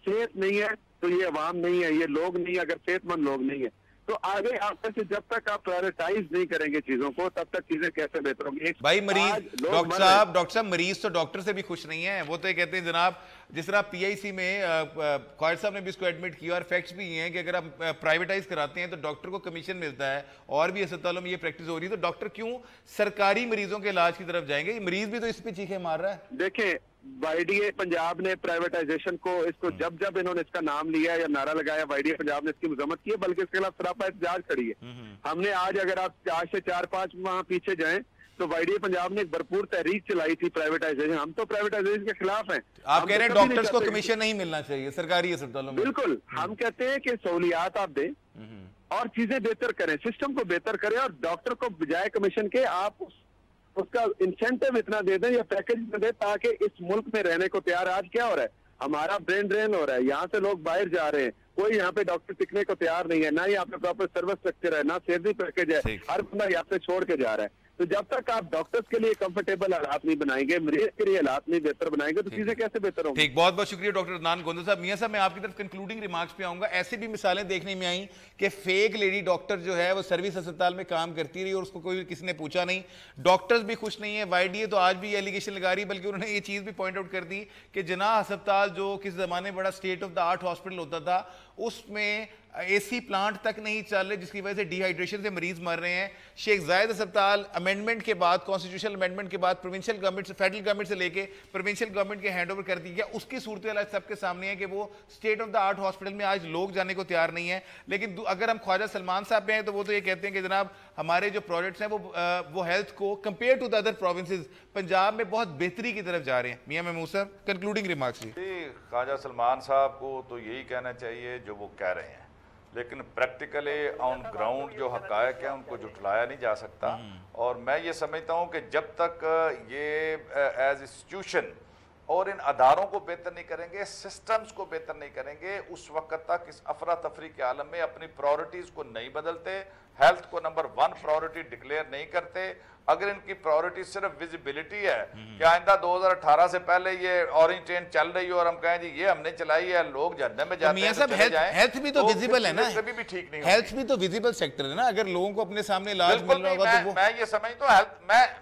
सेहत नहीं है तो ये अवाम नहीं है, ये लोग नहीं है। अगर सेहतमंद लोग नहीं है तो आगे आपसे से जब तक आप प्रायोरिटाइज नहीं करेंगे चीजों को, तब तक चीजें कैसे बेहतर होंगी? भाई मरीज, डॉक्टर साहब मरीज तो डॉक्टर से भी खुश नहीं है। वो तो ये कहते हैं जनाब, जिस तरह पीआईसी में ख्वाजा साहब ने भी इसको एडमिट किया और फैक्ट्स भी ये हैं कि अगर आप प्राइवेटाइज कराते हैं तो डॉक्टर को कमीशन मिलता है, और भी अस्पतालों में ये प्रैक्टिस हो रही है। तो डॉक्टर क्यों सरकारी मरीजों के इलाज की तरफ जाएंगे? मरीज भी तो इस पे चीखे मार रहा है। देखें, वाईडीए पंजाब ने प्राइवेटाइजेशन को, इसको जब जब इन्होंने इसका नाम लिया या नारा लगाया, वाईडीए पंजाब ने इसकी मजम्मत की है, बल्कि इसके खिलाफ सरापा एहतजाज खड़ी है। हमने आज, अगर आप आज से 4-5 माह पीछे जाएं तो वाईडीए पंजाब ने एक भरपूर तहरीक चलाई थी प्राइवेटाइजेशन। हम तो प्राइवेटाइजेशन के खिलाफ हैं। आप कह रहे हैं डॉक्टर्स को कमीशन नहीं मिलना चाहिए सरकारी अस्पतालों में? बिल्कुल, हम कहते हैं कि सहूलियात आप दें और चीजें बेहतर करें, सिस्टम को बेहतर करें, और डॉक्टर को बजाय कमीशन के आप उसका इंसेंटिव इतना दे दें या पैकेज दे ताकि इस मुल्क में रहने को तैयार। आज क्या हो रहा है? हमारा ब्रेन ड्रेन हो रहा है, यहाँ से लोग बाहर जा रहे हैं, कोई यहाँ पे डॉक्टर टिकने को तैयार नहीं है, ना यहाँ पे प्रॉपर सर्विस स्ट्रक्चर है, ना सैलरी पैकेज है, हर बंदा यहाँ पे छोड़ के जा रहा है। तो जब तक आप डॉक्टर्स के लिए कंफर्टेबल हालात नहीं बनाएंगे, मरीज के लिए हालात नहीं बेहतर बनाएंगे, तो चीजें कैसे बेहतर होंगी? ठीक, बहुत बहुत शुक्रिया डॉक्टर अदनान गोंदा साहब। मियां साहब, मैं आपकी तरफ कंक्लूडिंग रिमार्क्स पे आऊंगा। ऐसी भी मिसालें देखने में आई कि फेक लेडी डॉक्टर जो है वो सर्विस अस्पताल में काम करती रही और उसको कोई किसी ने पूछा नहीं। डॉक्टर्स भी खुश नहीं है। वाईडीए तो आज भी एलिगेशन लगा रही है, बल्कि उन्होंने ये चीज भी पॉइंट आउट कर दी कि जनाह अस्पताल जो किस जमाने में बड़ा state of the art hospital होता था, उसमें एसी प्लांट तक नहीं चल रहे, जिसकी वजह से डिहाइड्रेशन से मरीज मर रहे हैं। शेख जायद अस्पताल अमेंडमेंट के बाद, कॉन्स्टिट्यूशनल अमेंडमेंट के बाद प्रोविंशियल गवर्नमेंट से, फेडरल गवर्नमेंट से लेके प्रोविंशियल गवर्नमेंट के हैंड ओवर कर दी गया। उसकी सूरत हाल सबके सामने है कि वो state of the art hospital में आज लोग जाने को तैयार नहीं है। लेकिन अगर हम ख्वाजा सलमान साहब पे हैं तो वो तो ये कहते हैं कि जनाब हमारे जो प्रोजेक्ट्स हैं वो हेल्थ को compare to the other provinces Punjab में बहुत बेहतरी की तरफ जा रहे हैं। मियां महमूद साहब, कंक्लूडिंग रिमार्क्स। ख्वाजा सलमान साहब को तो यही कहना चाहिए जो वो कह रहे हैं, लेकिन प्रैक्टिकली ऑन ग्राउंड जो हकायक है उनको जुटलाया नहीं जा सकता। और मैं ये समझता हूँ कि जब तक ये एज इंस्टीट्यूशन और इन अदारों को बेहतर नहीं करेंगे, सिस्टम्स को बेहतर नहीं करेंगे, उस वक्त तक इस अफरा तफरी के आलम में अपनी प्रायोरिटीज को नहीं बदलते, हेल्थ को नंबर 1 प्रायोरिटी डिक्लेयर नहीं करते, अगर इनकी प्रायोरिटी सिर्फ विजिबिलिटी है कि आइंदा 2018 से पहले ये ऑरेंज ट्रेन चल रही है और हम कहें जी ये हमने चलाई है, लोग जहन्नम में जाते हैं, तो हेल्थ भी तो विजिबल है ना, कभी भी ठीक नहीं, हेल्थ भी तो विजिबल सेक्टर है ना। अगर लोगों को अपने सामने इलाज मिल रहा होगा तो वो, मैं ये समझता हूँ हेल्थ,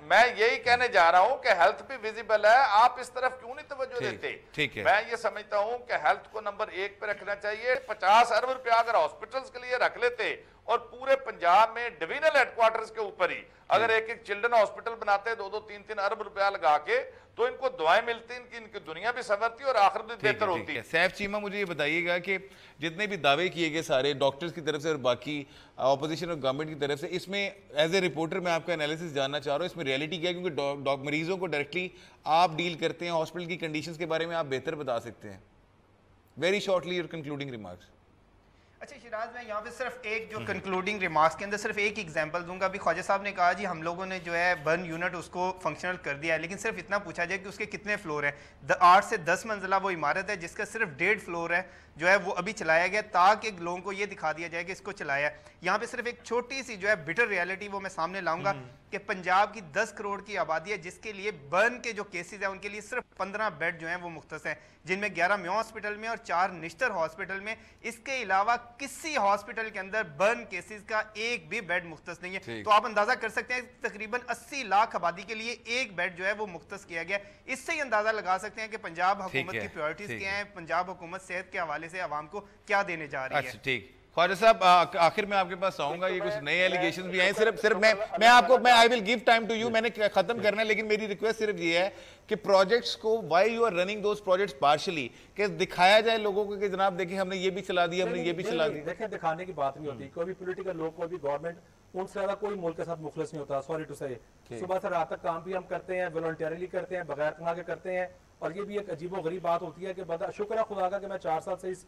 मैं यही कहने जा रहा हूँ कि हेल्थ भी विजिबल है, आप इस तरफ क्यों नहीं तवज्जो देते? ठीक है, मैं ये समझता हूँ कि हेल्थ को नंबर 1 पे रखना चाहिए। 50 अरब रुपया अगर हॉस्पिटल्स के लिए रख लेते और पूरे पंजाब में डिविजनल हेडक्वार्टर्स के ऊपर ही अगर एक चिल्ड्रन हॉस्पिटल बनाते 2-2, 3-3 अरब रुपया लगा के, तो इनको दुआएं मिलती, इनकी दुनिया भी संवरती और आखिरत भी बेहतर होती है। सैफ चीमा, मुझे ये बताइएगा कि जितने भी दावे किए गए सारे डॉक्टर्स की तरफ से और बाकी ऑपोजिशन और गवर्नमेंट की तरफ से, इसमें एज ए रिपोर्टर मैं आपका एनालिसिस जानना चाह रहा हूँ, इसमें रियलिटी क्या है? क्योंकि मरीजों को डायरेक्टली आप डील करते हैं, हॉस्पिटल की कंडीशंस के बारे में आप बेहतर बता सकते हैं। Very shortly your concluding remarks. अच्छा शिराज, मैं यहाँ पे सिर्फ एक जो कंक्लूडिंग रिमार्क्स के अंदर सिर्फ एक एग्जांपल दूंगा। अभी ख्वाजा साहब ने कहा जी हम लोगों ने जो है बर्न यूनिट उसको फंक्शनल कर दिया है, लेकिन सिर्फ इतना पूछा जाए कि उसके कितने फ्लोर है। 8 से 10 मंजिला वो इमारत है जिसका सिर्फ 1.5 फ्लोर है जो है वो अभी चलाया गया, ताकि लोगों को ये दिखा दिया जाए कि इसको चलाया। यहाँ पे सिर्फ एक छोटी सी जो है बिटर रियलिटी वो मैं सामने लाऊंगा कि पंजाब की 10 करोड़ की आबादी है, जिसके लिए बर्न के जो केसेस हैं उनके लिए सिर्फ 15 बेड जो हैं वो मुख्तस हैं, जिनमें 11 म्यों हॉस्पिटल में और 4 निश्तर हॉस्पिटल में। इसके अलावा किसी हॉस्पिटल के अंदर बर्न केसेस का एक भी बेड मुख्तस नहीं है। तो आप अंदाजा कर सकते हैं तकरीबन 80 लाख आबादी के लिए एक बेड जो है वो मुख्तस किया गया। इससे ही अंदाजा लगा सकते हैं कि पंजाब हुकूमत की प्रायोरिटीज क्या है, पंजाब हुकूमत सेहत के हवाले से आवाम को क्या देने जा रही है। अच्छा ठीक, ख्वाजा साहब आखिर में आपके पास आऊंगा, ये कुछ नए एलिगेशंस भी आए। सिर्फ मैं I will give time to you, मैंने खत्म करना है, लेकिन मेरी रिक्वेस्ट सिर्फ ये है कि प्रोजेक्ट्स को why you are running those projects partially, कि दिखाया जाए लोगों को कि जनाब देखिए हमने ये भी चला दिया, हमने ये भी चला दिया। देखिए दिखाने की बात नहीं होती, कोई भी पॉलिटिकल लोग, कोई भी गवर्नमेंट, उनसे ज्यादा कोई मुल्क के साथ मुखलिस नहीं होता। सॉरी टू से, सुबह से रात तक काम भी हम करते हैं, वॉलंटियरली करते हैं, बगैर तनख्वाह के करते हैं। और ये भी एक अजीबो गरीब बात होती है कि बंदा शुक्र है खुदा का कि मैं 4 साल से इस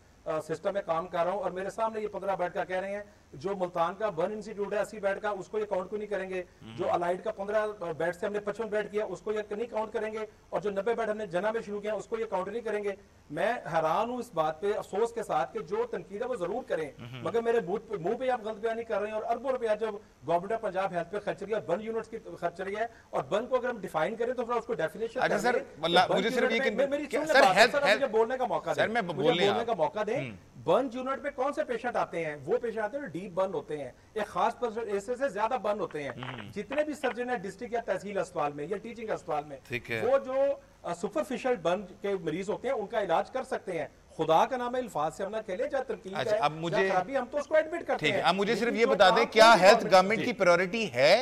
सिस्टम में काम कर रहा हूँ और मेरे सामने ये 15 बैठ कर कह रहे हैं जो मुल्तान का बर्न इंस्टीट्यूट है 80 बेड का, उसको ये काउंट क्यों नहीं करेंगे? जो अलाइड का 15 बेड से हमने 55 बेड किया, उसको ये नहीं काउंट करेंगे? और जो 90 बेड हमने जना में शुरू किया, उसको ये काउंट नहीं करेंगे? मैं हैरान हूं इस बात पे, अफसोस के साथ कि जो तनकीद है वो जरूर करें, मगर मेरे मुंह पे आप गलत बयानी कर रहे हैं। और अरबों रुपया जब गवर्नमेंट ऑफ पंजाब हेल्थ पे खर्च रही है, बर्न यूनिट्स की खर्च रही है, और बर्न को अगर हम डिफाइन करें तो फिर उसको डेफिनेशन। अच्छा सर, मुझे सिर्फ ये मुझे बोलने का मौका दें, बोलने का मौका दें। बर्न यूनिट पे कौन से पेशेंट आते हैं? वो पेशेंट आते हैं डीप बर्न होते हैं, एक खास ऐसे से ज्यादा बर्न होते हैं। जितने भी सर्जन है डिस्ट्रिक्ट या तहसील अस्पताल में या टीचिंग अस्पताल में, वो जो सुपरफिशियल बर्न के मरीज होते हैं उनका इलाज कर सकते हैं। खुदा का नाम है, अल्फाज से हमने खेले जा तरकीब है। अब मुझे हम तो उसको एडमिट करते हैं। अब मुझे सिर्फ ये बता दें, क्या हेल्थ गवर्नमेंट की प्रायोरिटी है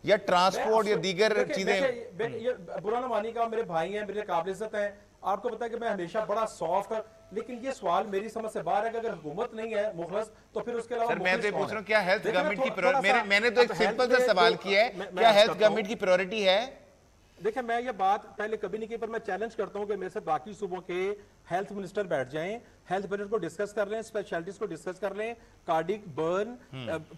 या ट्रांसपोर्ट या दीगर चीजें? बुरा न मानिएगा, मेरे भाई हैं, मेरे काबिल इज्जत हैं, आपको पता है कि मैं हमेशा बड़ा सॉफ्ट, लेकिन ये सवाल मेरी समझ से बाहर है कि अगर हुकूमत नहीं है मुखलस तो फिर उसके अलावा मैं तो पूछ रहा हूँ, क्या हेल्थ गवर्नमेंट की मैंने तो एक सिंपल सा सवाल किया है, क्या हेल्थ गवर्नमेंट की प्रायोरिटी है? देखिए, मैं ये बात पहले कभी नहीं की, पर मैं चैलेंज करता हूं कि मेरे साथ बाकी सूबों के हेल्थ मिनिस्टर बैठ जाएं, हेल्थ बजट को डिस्कस कर लें, स्पेशलिटीज को डिस्कस कर लें, कार्डिक, बर्न,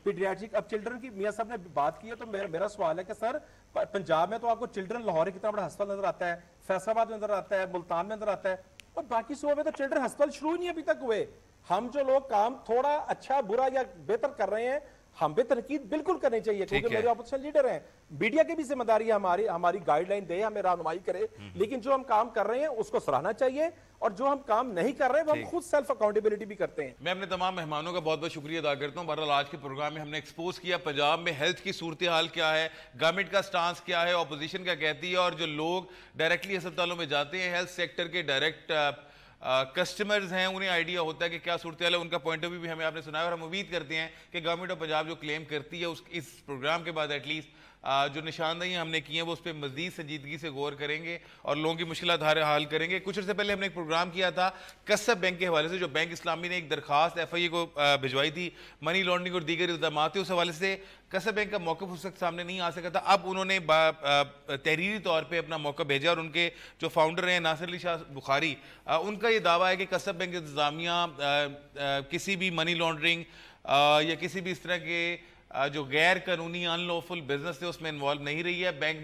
पीडियाट्रिक। अब चिल्ड्रन की मियां साहब ने बात की है, तो मेरा सवाल है कि सर पंजाब में तो आपको चिल्ड्रन लाहौर कितना बड़ा अस्पताल नजर आता है, फैसलाबाद में नजर आता है, मुल्तान में नजर आता है, और बाकी सूबों में तो चिल्ड्रन अस्पताल शुरू ही नहीं अभी तक हुए। हम जो लोग काम थोड़ा अच्छा बुरा या बेहतर कर रहे हैं, हम पे तनकीद बिल्कुल करनी चाहिए, क्योंकि मेरे ऑपोजिशन लीडर हैं। मीडिया की भी जिम्मेदारी है हमारी गाइडलाइन दे, हमें रहनुमाई करे, लेकिन जो हम काम कर रहे हैं उसको सराहना चाहिए, और जो हम काम नहीं कर रहे हैं वो हम खुद सेल्फ अकाउंटेबिलिटी भी करते हैं। मैं अपने तमाम मेहमानों का बहुत बहुत शुक्रिया अदा करता हूं। बहरहाल आज के प्रोग्राम में हमने एक्सपोज किया पंजाब में हेल्थ की सूरत हाल क्या है, गवर्नमेंट का स्टांस क्या है, ऑपोजिशन क्या कहती है, और जो लोग डायरेक्टली अस्पतालों में जाते हैं, हेल्थ सेक्टर के डायरेक्ट कस्टमर्स हैं, उन्हें आइडिया होता है कि क्या सूरत है, उनका पॉइंट ऑफ व्यू भी हमें आपने सुनाया। और हम उम्मीद करते हैं कि गवर्नमेंट ऑफ पंजाब जो क्लेम करती है इस प्रोग्राम के बाद एटलीस्ट जो निशानदेही हमने की हैं वो उस पर मजीद संजीदगी से गौर करेंगे और लोगों की मुश्किलात हाल करेंगे। कुछ अर्से पहले हमने एक प्रोग्राम किया था कसब बैंक के हवाले से, जो बैंक इस्लामी ने एक दरखास्त FIA को भिजवाई थी, मनी लॉन्ड्रिंग और दीगर इल्जाम थे, उस हवाले से कसब बैंक का मौक़िफ़ उस वक्त सामने नहीं आ सका था। अब उन्होंने तहरीरी तौर पर अपना मौक़िफ़ भेजा, और उनके जो फाउंडर हैं नासिर अली शाह बुखारी, उनका ये दावा है कि कसब बैंक इंतज़ामिया किसी भी मनी लॉन्ड्रिंग या किसी भी इस तरह के जो गैर कानूनी अनलॉफुल बिजनेस थे उसमें इन्वॉल्व नहीं रही है। बैंक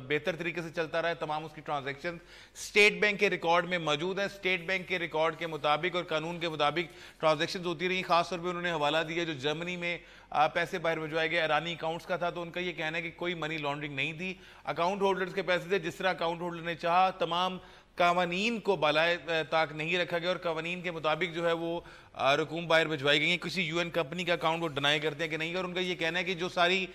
बेहतर तरीके से चलता रहा है, तमाम उसकी ट्रांजैक्शन स्टेट बैंक के रिकॉर्ड में मौजूद है। स्टेट बैंक के रिकॉर्ड के मुताबिक और कानून के मुताबिक ट्रांजैक्शन होती रही। खासतौर पर उन्होंने हवाला दिया जो जर्मनी में पैसे बाहर भिजवाए गए ईरानी अकाउंट्स का था, तो उनका ये कहना है कि कोई मनी लॉन्ड्रिंग नहीं थी, अकाउंट होल्डर्स के पैसे थे, जिस तरह अकाउंट होल्डर ने चाहा, तमाम कावानीन को बालाए ताक नहीं रखा गया और कावानीन के मुताबिक जो है वो रकूम बाहर भिजवाई गई है। किसी UN कंपनी का अकाउंट वो डिनाई करते हैं कि नहीं, और उनका ये कहना है कि जो सारी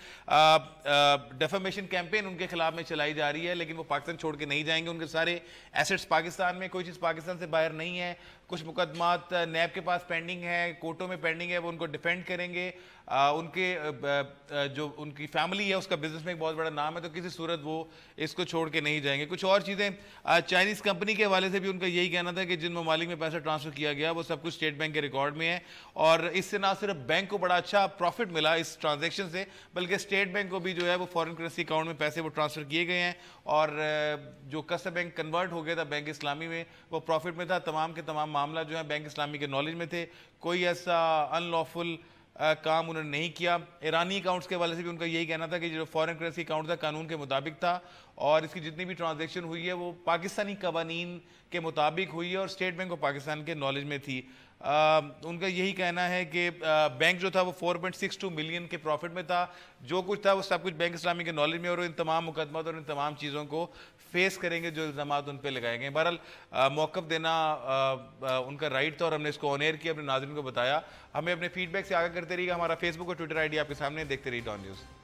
डेफेमेशन कैंपेन उनके खिलाफ में चलाई जा रही है, लेकिन वो पाकिस्तान छोड़ के नहीं जाएंगे। उनके सारे एसेट्स पाकिस्तान में, कोई चीज़ पाकिस्तान से बाहर नहीं है। कुछ मुकदमात नैब के पास पेंडिंग है, कोर्टों में पेंडिंग है, वो उनको डिफेंड करेंगे। उनके जो उनकी फैमिली है उसका बिजनेस में एक बहुत बड़ा नाम है, तो किसी सूरत वो इसको छोड़ के नहीं जाएंगे। कुछ और चीज़ें चाइनीज़ कंपनी के हवाले से भी उनका यही कहना था कि जिन ममालिक में पैसा ट्रांसफर किया गया वो सब कुछ स्टेट बैंक के रिकॉर्ड में है, और इससे ना सिर्फ बैंक को बड़ा अच्छा प्रॉफिट मिला इस ट्रांजैक्शन से, बल्कि स्टेट बैंक को भी जो है वो फॉरेन करेंसी अकाउंट में पैसे वो ट्रांसफर किए गए हैं, और जो कसब बैंक कन्वर्ट हो गया था बैंक इस्लामी में वो प्रॉफिट में था। तमाम के तमाम मामला जो है बैंक इस्लामी के नॉलेज में थे, कोई ऐसा अनलॉफुल काम उन्होंने नहीं किया। ईरानी अकाउंट्स के हवाले से भी उनका यही कहना था कि जो फॉरेन करेंसी अकाउंट था कानून के मुताबिक था, और इसकी जितनी भी ट्रांजैक्शन हुई है वो पाकिस्तानी कवानीन के मुताबिक हुई है और स्टेट बैंक ऑफ पाकिस्तान के नॉलेज में थी। उनका यही कहना है कि बैंक जो था वो 4.62 मिलियन के प्रॉफिट में था। जो कुछ था वो सब कुछ बैंक इस्लामी के नॉलेज में, और इन तमाम मुकदमा और इन तमाम चीज़ों को फेस करेंगे जो इल्ज़ामात उन पर लगाए गए। बहरहाल मौक़िफ़ देना उनका राइट था, और हमने इसको ऑन एयर किया, अपने नाज़रीन को बताया। हमें अपने फीडबैक से आगे करते रहिएगा। हमारा फेसबुक और ट्विटर ID आपके सामने, देखते रहिए डॉन न्यूज़।